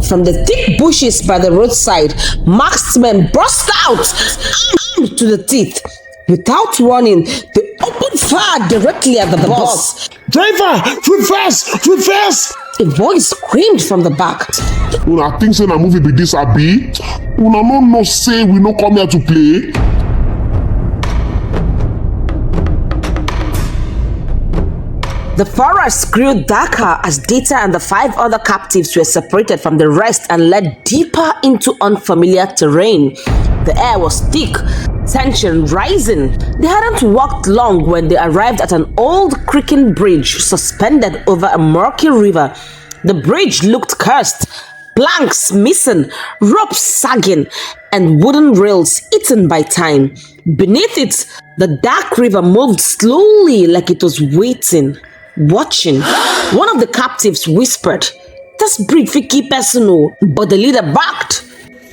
From the thick bushes by the roadside, masked men burst out, armed to the teeth. Without warning, they opened fire directly at the bus. Driver, reverse, reverse! A voice screamed from the back. Una think say na movie be this abi? Una no know say we no come here to play? The forest grew darker as Data and the 5 other captives were separated from the rest and led deeper into unfamiliar terrain. The air was thick, tension rising. They hadn't walked long when they arrived at an old creaking bridge suspended over a murky river. The bridge looked cursed, planks missing, ropes sagging, and wooden rails eaten by time. Beneath it, the dark river moved slowly like it was waiting, watching. One of the captives whispered, "This bridge fit keep personal," but the leader backed.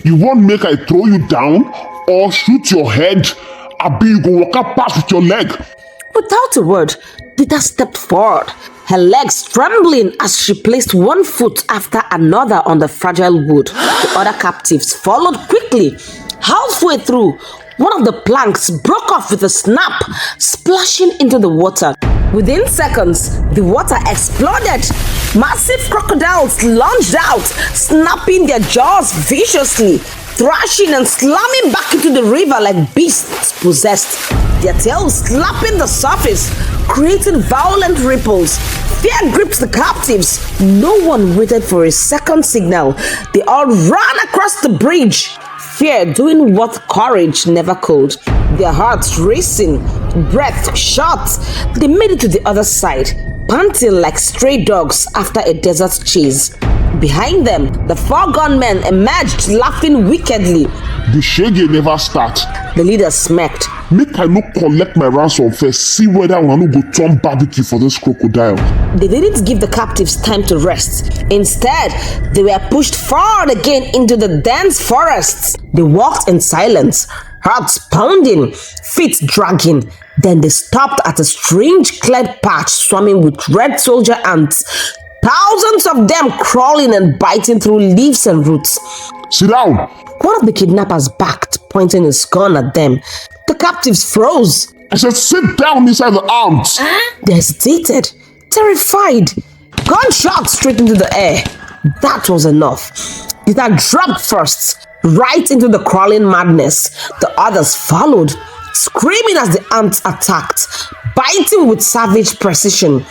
You want make I throw you down or shoot your head? Abi you go walk up past with your leg. Without a word, Dita stepped forward, her legs trembling as she placed one foot after another on the fragile wood. The other captives followed quickly. Halfway through, one of the planks broke off with a snap, splashing into the water. Within seconds, the water exploded. Massive crocodiles lunged out, snapping their jaws viciously, thrashing and slamming back into the river like beasts possessed. Their tails slapping the surface, creating violent ripples. Fear gripped the captives. No one waited for a second signal. They all ran across the bridge, fear doing what courage never could. Their hearts racing, breath short. They made it to the other side, panting like stray dogs after a desert chase. Behind them, the 4 gunmen emerged, laughing wickedly. The shege never start. The leader smirked. Make I no collect my ransom first, see whether I no go turn barbecue for this crocodile. They didn't give the captives time to rest. Instead, they were pushed forward again into the dense forests. They walked in silence, hearts pounding, feet dragging. Then they stopped at a strange cleared patch swarming with red soldier ants. Thousands of them crawling and biting through leaves and roots. Sit down! One of the kidnappers backed, pointing his gun at them. The captives froze. I said sit down inside the ants! They hesitated, terrified. Gunshots straight into the air. That was enough. Peter dropped first, right into the crawling madness. The others followed, screaming as the ants attacked, biting with savage precision.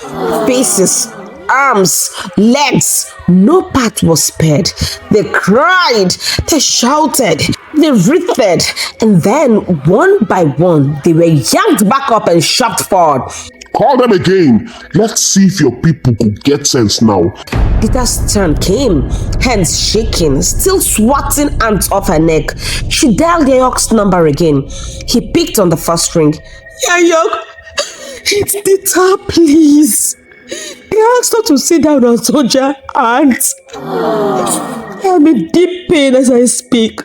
Faces, arms, legs, no part was spared. They cried, they shouted, they writhed, and then one by one they were yanked back up and shoved forward. Call them again. Let's see if your people could get sense now. Peter's turn came, hands shaking, still swatting ants off her neck. She dialed Yayok's number again. He picked on the first ring. Yayok, it's Peter, please. He asked not to sit down on soldier ants. I'm in deep pain as I speak.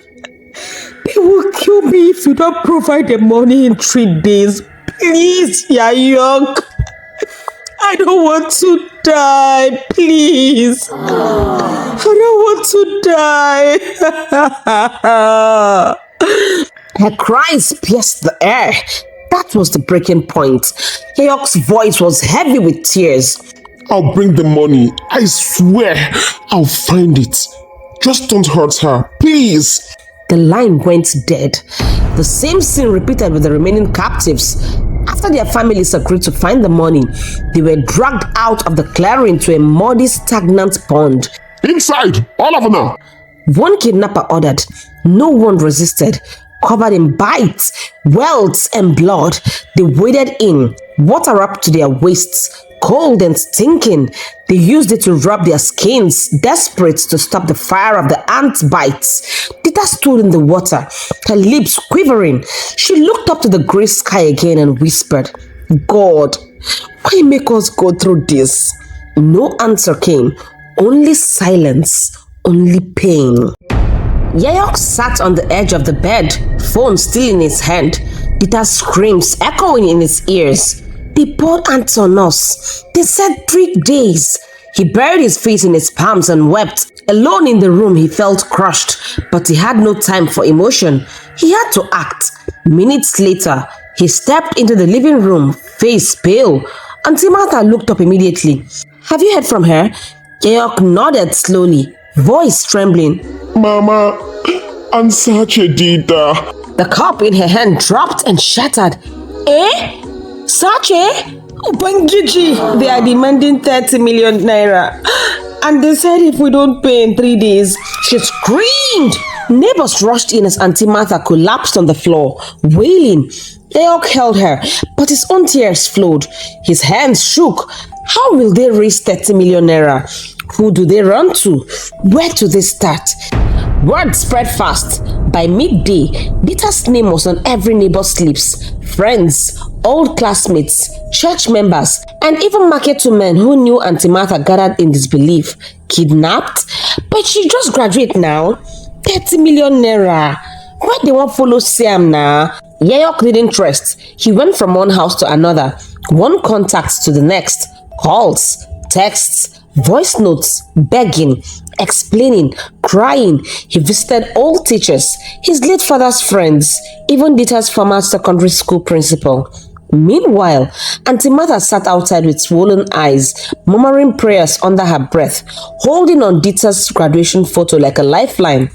They will kill me if you don't provide the money in 3 days. Please, Yayok. I don't want to die, please. I don't want to die. Her cries pierced the air. That was the breaking point. Yayok's voice was heavy with tears. I'll bring the money. I swear I'll find it. Just don't hurt her, please. The line went dead. The same scene repeated with the remaining captives. After their families agreed to find the money, they were dragged out of the clearing to a muddy, stagnant pond. Inside, all of them now. One kidnapper ordered. No one resisted. Covered in bites, welts, and blood, they waded in, water up to their waists. Cold and stinking, they used it to rub their skins, desperate to stop the fire of the ant bites. Dita stood in the water, her lips quivering. She looked up to the gray sky again and whispered, "God, why make us go through this?" No answer came, only silence, only pain. Yayok sat on the edge of the bed, phone still in his hand, Dita's screams echoing in his ears. "They poured ants on us. They said 3 days. He buried his face in his palms and wept. Alone in the room, he felt crushed, but he had no time for emotion. He had to act. Minutes later, he stepped into the living room, face pale. Auntie Martha looked up immediately. "Have you heard from her?" Yayok nodded slowly, voice trembling. Mama, and Sache did that. The cup in her hand dropped and shattered. Eh? Sache? Ubangiji, they are demanding 30 million naira. And they said if we don't pay in 3 days. She screamed. Neighbors rushed in as Auntie Martha collapsed on the floor, wailing. Yayok held her, but his own tears flowed. His hands shook. How will they raise 30 million naira? Who do they run to? Where do they start? Word spread fast. By midday, Dita's name was on every neighbor's lips. Friends, old classmates, church members, and even market women who knew Auntie Martha gathered in disbelief. Kidnapped? But she just graduated now. 30 million naira. Why they won't follow Siam now? Yayok didn't trust. He went from one house to another, one contact to the next. Calls, texts, voice notes, begging, explaining, crying. He visited all teachers, his late father's friends, even Dita's former secondary school principal. Meanwhile, Auntie Martha sat outside with swollen eyes, murmuring prayers under her breath, holding on Dita's graduation photo like a lifeline.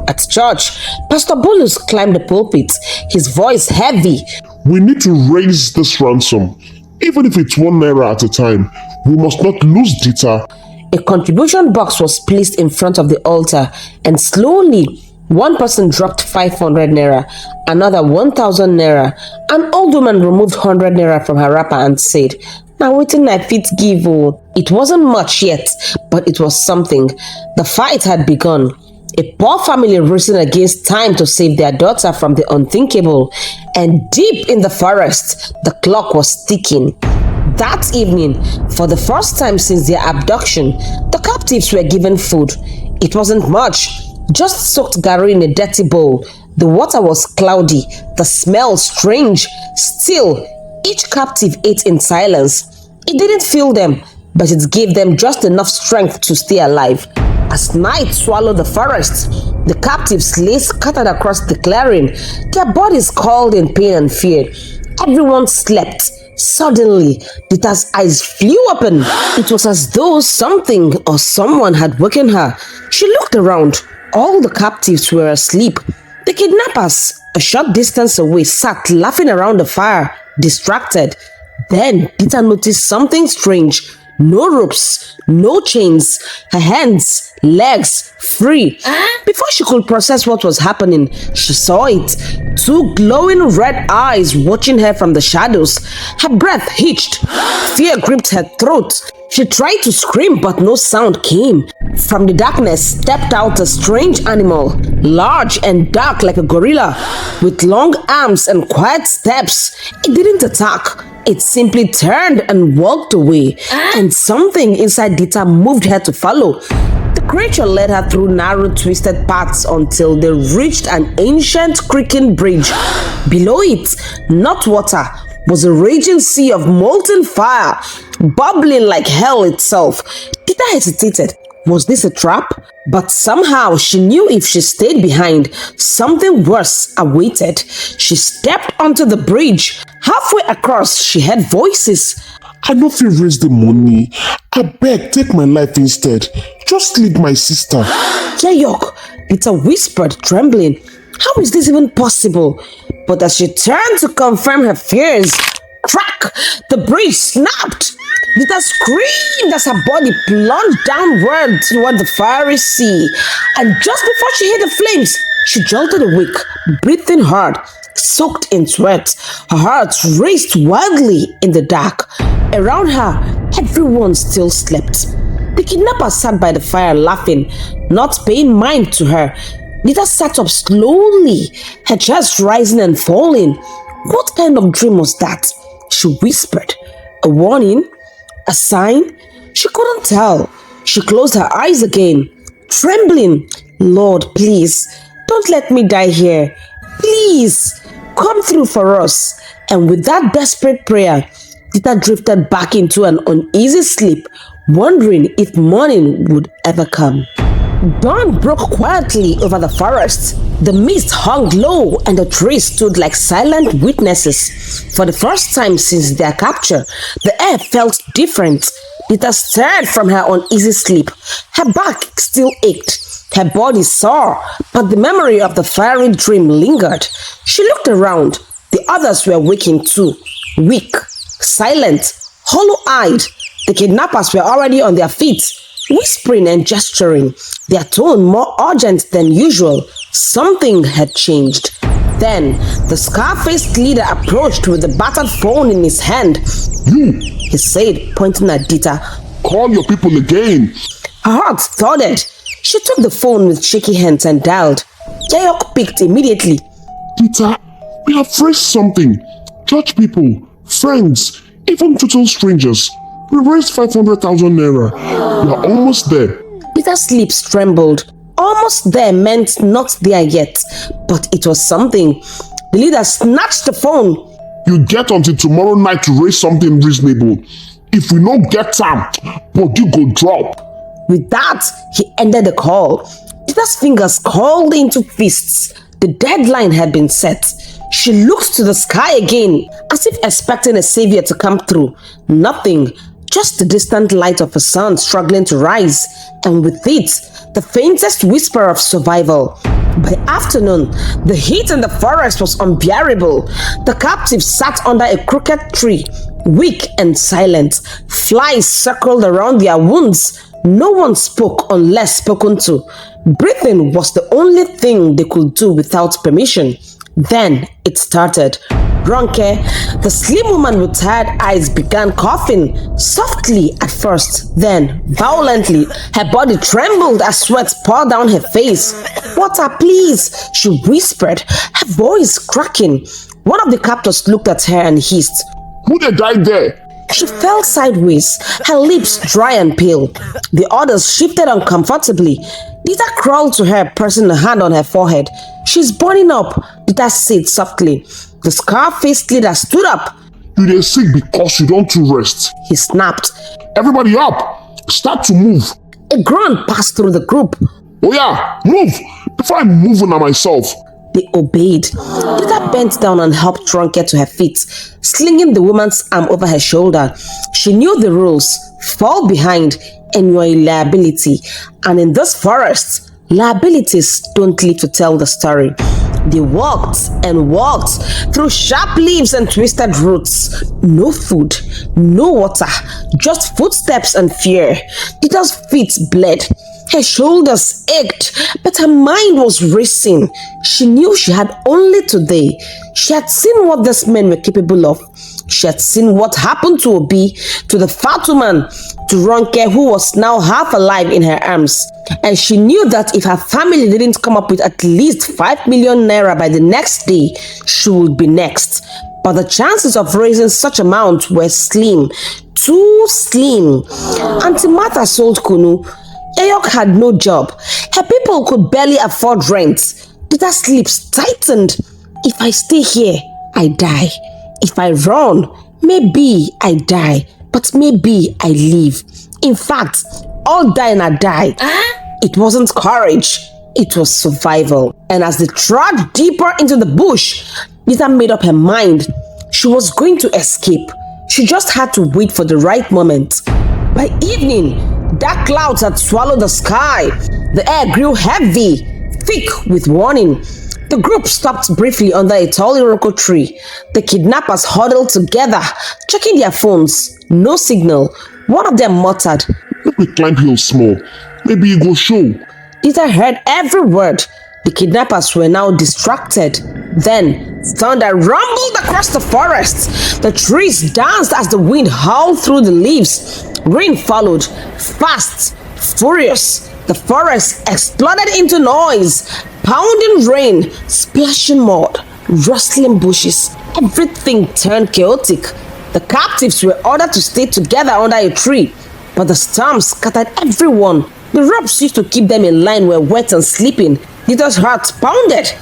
At church, Pastor Bolus climbed the pulpit, his voice heavy. We need to raise this ransom. Even if it's 1 naira at a time, we must not lose Dita. A contribution box was placed in front of the altar, and slowly, one person dropped 500 naira, another 1,000 naira. An old woman removed 100 naira from her wrapper and said, "Now waiting I fit give." It wasn't much yet, but it was something. The fight had begun. A poor family racing against time to save their daughter from the unthinkable. And deep in the forest, the clock was ticking. That evening, for the first time since their abduction, the captives were given food. It wasn't much, just soaked gari in a dirty bowl. The water was cloudy, the smell strange. Still, each captive ate in silence. It didn't fill them, but it gave them just enough strength to stay alive. As night swallowed the forest, the captives lay scattered across the clearing, their bodies coiled in pain and fear. Everyone slept. Suddenly, Dita's eyes flew open. It was as though something or someone had woken her. She looked around. All the captives were asleep. The kidnappers, a short distance away, sat laughing around the fire, distracted. Then Dita noticed something strange. No ropes, no chains, her hands, legs, free. Before she could process what was happening, she saw it. 2 glowing red eyes watching her from the shadows. Her breath hitched. Fear gripped her throat. She tried to scream, but no sound came. From the darkness stepped out a strange animal, large and dark like a gorilla, with long arms and quiet steps. It didn't attack. It simply turned and walked away, and something inside Dita moved her to follow. The creature led her through narrow, twisted paths until they reached an ancient creaking bridge. Below it, not water, was a raging sea of molten fire, bubbling like hell itself. Dita hesitated. Was this a trap? But somehow she knew if she stayed behind, something worse awaited. She stepped onto the bridge. Halfway across, she heard voices. I don't feel raise the money. I beg, take my life instead. Just leave my sister. Yayok, Dita whispered, trembling. How is this even possible? But as she turned to confirm her fears, crack! The bridge snapped. Dita screamed as her body plunged downward toward the fiery sea. And just before she hit the flames, she jolted awake, breathing hard, soaked in sweat. Her heart raced wildly in the dark. Around her, everyone still slept. The kidnapper sat by the fire laughing, not paying mind to her. Dita sat up slowly, her chest rising and falling. What kind of dream was that? She whispered. A warning? A sign? She couldn't tell. She closed her eyes again, trembling. Lord, please, don't let me die here. Please, come through for us. And with that desperate prayer, Dita drifted back into an uneasy sleep, wondering if morning would ever come. Dawn broke quietly over the forest. The mist hung low and the trees stood like silent witnesses. For the first time since their capture, the air felt different. Peter stirred from her uneasy sleep. Her back still ached. Her body sore, but the memory of the fiery dream lingered. She looked around. The others were waking too, weak, silent, hollow-eyed. The kidnappers were already on their feet, whispering and gesturing, their tone more urgent than usual. Something had changed. Then, the scar-faced leader approached with the battered phone in his hand. You! He said, pointing at Dita. Call your people again. Her heart thudded. She took the phone with shaky hands and dialed. Jayok picked immediately. Peter, we have raised something. Church people, friends, even total strangers. We raised 500,000 naira. We are almost there. Peter's lips trembled. Almost there meant not there yet, but it was something. The leader snatched the phone. You get until tomorrow night to raise something reasonable. If we don't get time, but you go drop. With that, he ended the call. Peter's fingers curled into fists. The deadline had been set. She looked to the sky again, as if expecting a savior to come through. Nothing. Just the distant light of a sun struggling to rise, and with it, the faintest whisper of survival. By afternoon, the heat in the forest was unbearable. The captives sat under a crooked tree, weak and silent. Flies circled around their wounds. No one spoke unless spoken to. Breathing was the only thing they could do without permission. Then it started. Ronke, the slim woman with tired eyes, began coughing, softly at first, then violently. Her body trembled as sweat poured down her face. "Water, please," she whispered, her voice cracking. One of the captors looked at her and hissed. Who they died there? She fell sideways, her lips dry and pale. The others shifted uncomfortably. Dita crawled to her, pressing a hand on her forehead. "She's burning up," Dita said softly. The scar-faced leader stood up. You dey sick because you don't do rest. He snapped. Everybody up! Start to move. A groan passed through the group. Oh yeah, move! Before I move on myself. They obeyed. Dita bent down and helped Ronke to her feet, slinging the woman's arm over her shoulder. She knew the rules. Fall behind and you're a liability. And in this forest, liabilities don't live to tell the story. They walked and walked through sharp leaves and twisted roots. No food, no water, just footsteps and fear. Dita's feet bled. Her shoulders ached, but her mind was racing. She knew she had only today. She had seen what these men were capable of. She had seen what happened to Obi, to the fat woman, to Ronke, who was now half alive in her arms. And she knew that if her family didn't come up with at least 5 million naira by the next day, she would be next. But the chances of raising such amount were slim, too slim. Auntie Martha sold kunu. Ayok had no job. Her people could barely afford rent. Dita's lips tightened. If I stay here, I die. If I run, maybe I die, but maybe I live. In fact, all die and I die. It wasn't courage, it was survival. And as they trod deeper into the bush, Dita made up her mind. She was going to escape. She just had to wait for the right moment. By evening, dark clouds had swallowed the sky. The air grew heavy, thick with warning. The group stopped briefly under a tall Iroko tree. The kidnappers huddled together, checking their phones. No signal. One of them muttered, Let me climb hill small. Maybe you go show. Dita heard every word. The kidnappers were now distracted. Then, thunder rumbled across the forest. The trees danced as the wind howled through the leaves. Rain followed, fast, furious. The forest exploded into noise. Pounding rain, splashing mud, rustling bushes. Everything turned chaotic. The captives were ordered to stay together under a tree, but the storm scattered everyone. The ropes used to keep them in line were wet and sleeping. Dita's heart pounded.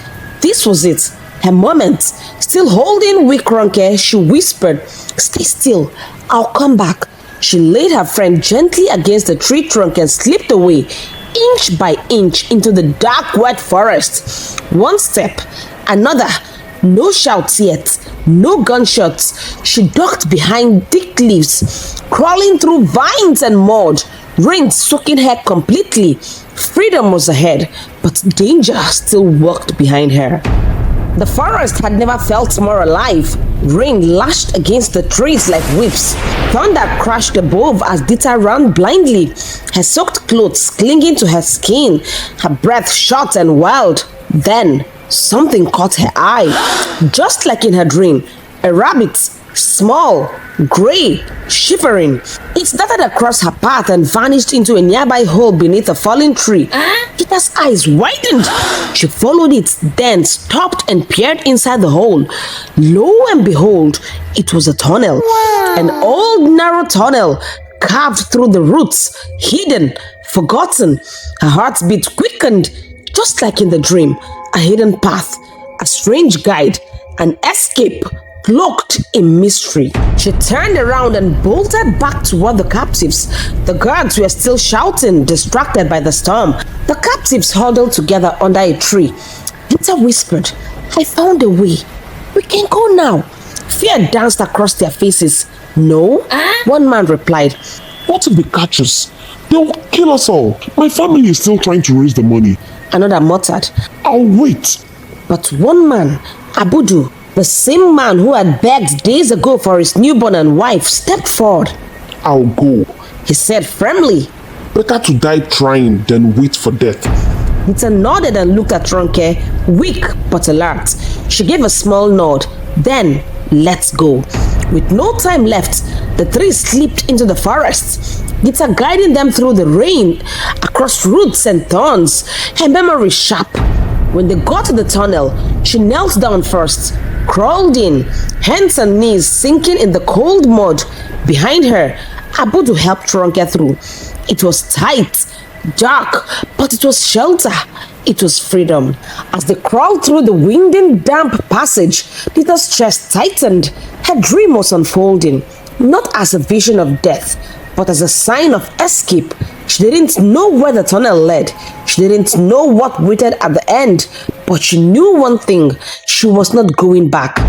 This was it, her moment. Still holding weak Ronke, she whispered, "Stay still, I'll come back." She laid her friend gently against the tree trunk and slipped away, inch by inch, into the dark, wet forest. One step, another. No shouts yet, no gunshots. She ducked behind thick leaves, crawling through vines and mud, rain soaking her completely. Freedom was ahead, but danger still walked behind her. The forest had never felt more alive. Rain lashed against the trees like whips. Thunder crashed above as Dita ran blindly, her soaked clothes clinging to her skin, her breath short and wild. Then, something caught her eye. Just like in her dream, a rabbit, small, gray, shivering. It darted across her path and vanished into a nearby hole beneath a fallen tree. Dita's eyes widened. She followed it, then stopped and peered inside the hole. Lo and behold, it was a tunnel. Wow. An old narrow tunnel, carved through the roots, hidden, forgotten. Her heartbeat quickened, just like in the dream. A hidden path, a strange guide, an escape cloaked in mystery. She turned around and bolted back toward the captives. The guards were still shouting, distracted by the storm. The captives huddled together under a tree. Dita whispered, "I found a way. We can go now." Fear danced across their faces. "No," one man replied. What if they catch us? They'll kill us all. My family is still trying to raise the money. Another muttered. I'll wait. But one man, Abudu, the same man who had begged days ago for his newborn and wife, stepped forward. I'll go. He said firmly. Better to die trying than wait for death. Dita nodded and looked at Ronke, weak but alert. She gave a small nod. Then, let's go. With no time left, the three slipped into the forest. Dita guiding them through the rain, across roots and thorns, her memory sharp. When they got to the tunnel, she knelt down first, crawled in, hands and knees sinking in the cold mud. Behind her, Abudu helped Ronke through. It was tight, dark, but it was shelter. It was freedom. As they crawled through the winding, damp passage, Dita's chest tightened. Her dream was unfolding, not as a vision of death, but as a sign of escape. She didn't know where the tunnel led. She didn't know what waited at the end, but she knew one thing: she was not going back.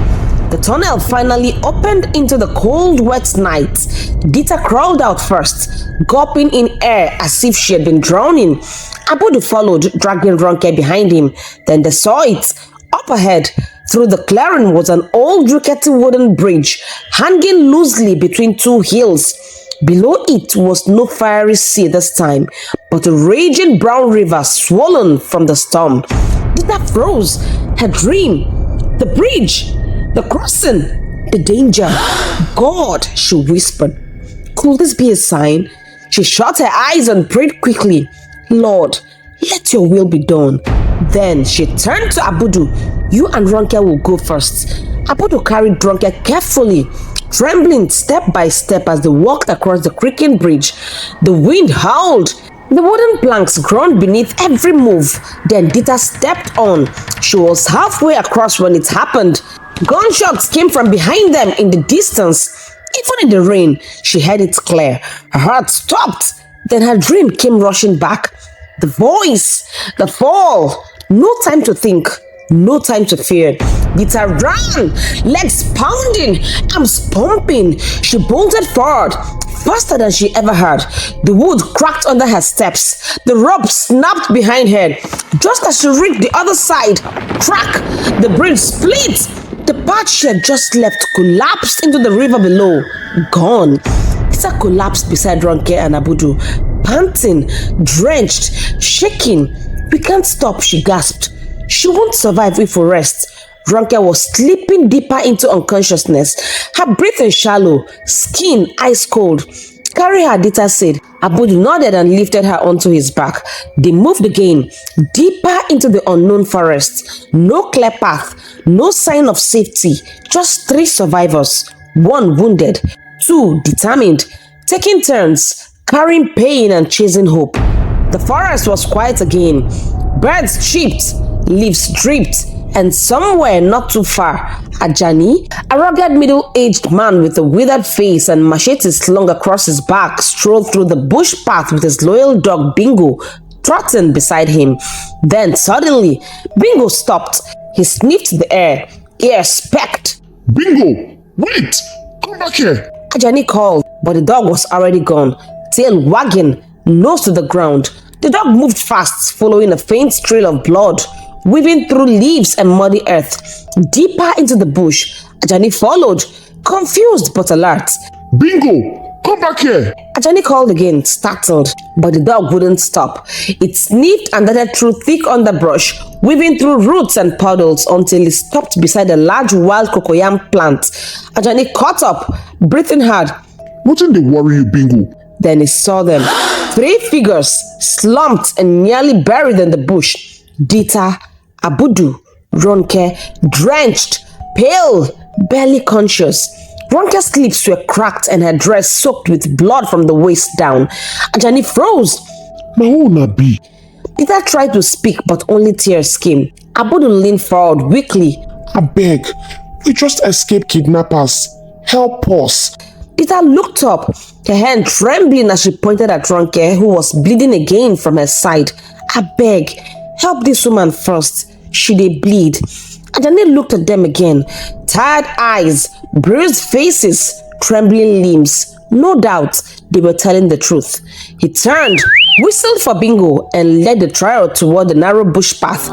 The tunnel finally opened into the cold, wet night. Dita crawled out first, gulping in air as if she had been drowning. Abudu followed, dragging Ronke behind him. Then they saw it. Up ahead, through the clearing, was an old rickety wooden bridge, hanging loosely between two hills. Below it was no fiery sea this time, but a raging brown river swollen from the storm. Dita froze. Her dream, the bridge, the crossing, the danger. God, she whispered. Could this be a sign? She shut her eyes and prayed quickly. Lord, let your will be done. Then she turned to Abudu. You and Ronke will go first. Abudu carried Ronke carefully, trembling step by step as they walked across the creaking bridge. The wind howled. The wooden planks groaned beneath every move. Then Dita stepped on. She was halfway across when it happened. Gunshots came from behind them in the distance. Even in the rain, she heard it clear. Her heart stopped. Then her dream came rushing back. The voice, the fall. No time to think, no time to fear. Dita ran, legs pounding, arms pumping. She bolted forward, faster than she ever had. The wood cracked under her steps. The rope snapped behind her. Just as she reached the other side, crack! The bridge split. The part she had just left collapsed into the river below. Gone. Dita collapsed beside Ronke and Abudu, panting, drenched, shaking. We can't stop, she gasped. She won't survive if we rest. Ronke was slipping deeper into unconsciousness. Her breathing shallow, skin ice cold. Carry her, Dita said. Abudu nodded and lifted her onto his back. They moved again, deeper into the unknown forest. No clear path, no sign of safety. Just three survivors. One wounded, two determined, taking turns, carrying pain and chasing hope. The forest was quiet again. Birds chirped, leaves dripped, and somewhere not too far, Ajani, a rugged middle-aged man with a withered face and machete slung across his back, strolled through the bush path with his loyal dog Bingo trotting beside him. Then suddenly, Bingo stopped. He sniffed the air, ears pecked. Bingo! Wait! Come back here! Ajani called, but the dog was already gone, tail wagging, nose to the ground. The dog moved fast, following a faint trail of blood, weaving through leaves and muddy earth. Deeper into the bush, Ajani followed, confused but alert. Bingo! Come back here! Ajani called again, startled, but the dog wouldn't stop. It sniffed and darted through thick underbrush, weaving through roots and puddles until it stopped beside a large wild cocoyam plant. Ajani caught up, breathing hard. What in the worry you, Bingo? Then he saw them. 3 figures, slumped and nearly buried in the bush. Dita, Abudu, Ronke, drenched, pale, barely conscious. Ronke's lips were cracked and her dress soaked with blood from the waist down. Ajani froze. My own Abi. Peter tried to speak, but only tears came. Abudu leaned forward weakly. I beg, we just escaped kidnappers. Help us. Peter looked up, her hand trembling as she pointed at Ronke, who was bleeding again from her side. I beg, help this woman first. Should they bleed? Ajani looked at them again. Tired eyes, bruised faces, trembling limbs. No doubt they were telling the truth. He turned, whistled for Bingo, and led the trio toward the narrow bush path.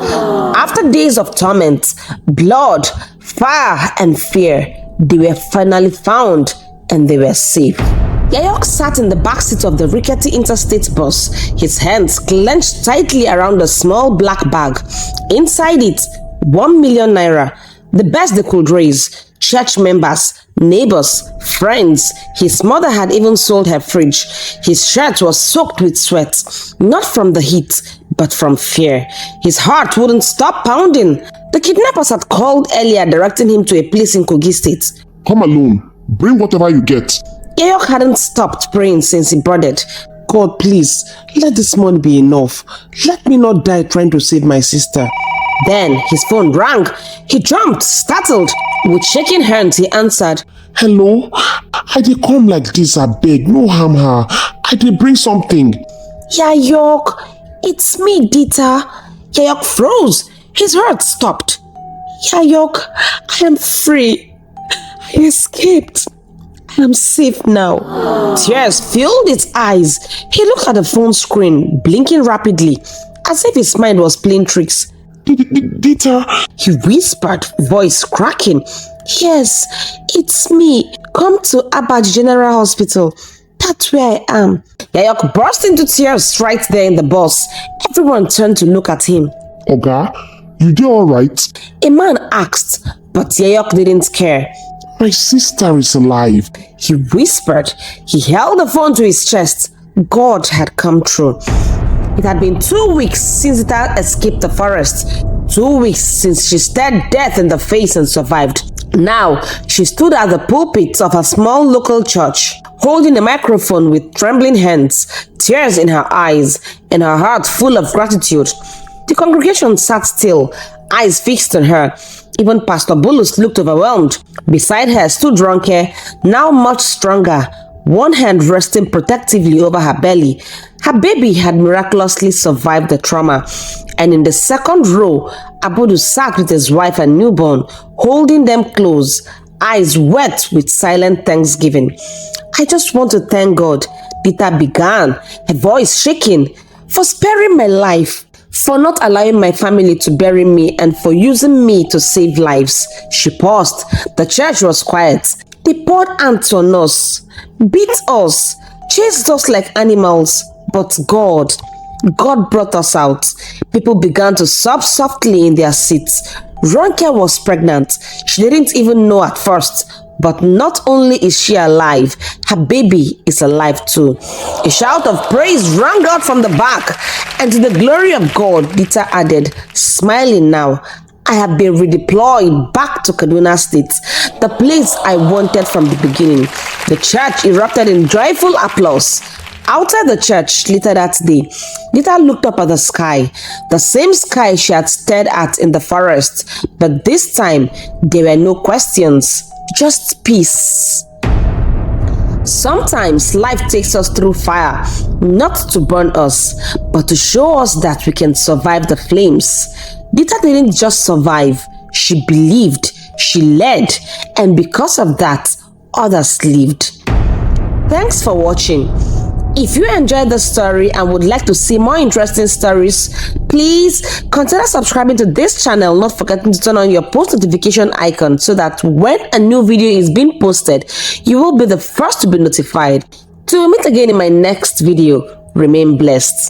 After days of torment, blood, fire, and fear, they were finally found and they were safe. Yayok sat in the backseat of the rickety interstate bus, his hands clenched tightly around a small black bag. Inside it, 1 million naira, the best they could raise. Church members, neighbors, friends. His mother had even sold her fridge. His shirt was soaked with sweat, not from the heat, but from fear. His heart wouldn't stop pounding. The kidnappers had called earlier, directing him to a place in Kogi State. Come alone. Bring whatever you get. Yayok hadn't stopped praying since he boarded. God, please, let this money be enough. Let me not die trying to save my sister. Then his phone rang. He jumped, startled. With shaking hands, he answered. Hello? I did come like this, I beg. No harm her. I did bring something. Yayok, it's me, Dita. Yayok froze. His heart stopped. Yayok, I am free. I escaped. I am safe now. Tears filled his eyes. He looked at the phone screen, blinking rapidly, as if his mind was playing tricks. Dita, he whispered, voice cracking. Yes, it's me. Come to Abaj General Hospital. That's where I am. Yayok burst into tears right there in the bus. Everyone turned to look at him. Oga, you did alright? A man asked, but Yayok didn't care. My sister is alive. He whispered. He held the phone to his chest. God had come true. It had been 2 weeks since Zita escaped the forest. 2 weeks since she stared death in the face and survived. Now, she stood at the pulpit of a small local church, holding a microphone with trembling hands, tears in her eyes, and her heart full of gratitude. The congregation sat still, eyes fixed on her. Even Pastor Bulus looked overwhelmed. Beside her stood Ronke, now much stronger, one hand resting protectively over her belly. Her baby had miraculously survived the trauma. And in the second row, Abudu sat with his wife and newborn, holding them close, eyes wet with silent thanksgiving. I just want to thank God, Dita began, her voice shaking, for sparing my life, for not allowing my family to bury me, and for using me to save lives. She paused. The church was quiet. They poured ants on us, beat us, chased us like animals. But God brought us out. People began to sob softly in their seats. Ronke was pregnant. She didn't even know at first. But not only is she alive, her baby is alive too. A shout of praise rang out from the back, and to the glory of God, Dita added, smiling now, I have been redeployed back to Kaduna State, the place I wanted from the beginning. The church erupted in joyful applause. Outside the church later that day, Lita looked up at the sky, the same sky she had stared at in the forest, but this time there were no questions, just peace. Sometimes life takes us through fire, not to burn us, but to show us that we can survive the flames. Lita didn't just survive, she believed, she led, and because of that, others lived. Thanks for watching. If you enjoyed the story and would like to see more interesting stories, please consider subscribing to this channel, not forgetting to turn on your post notification icon so that when a new video is being posted, you will be the first to be notified. Till we meet again in my next video, remain blessed.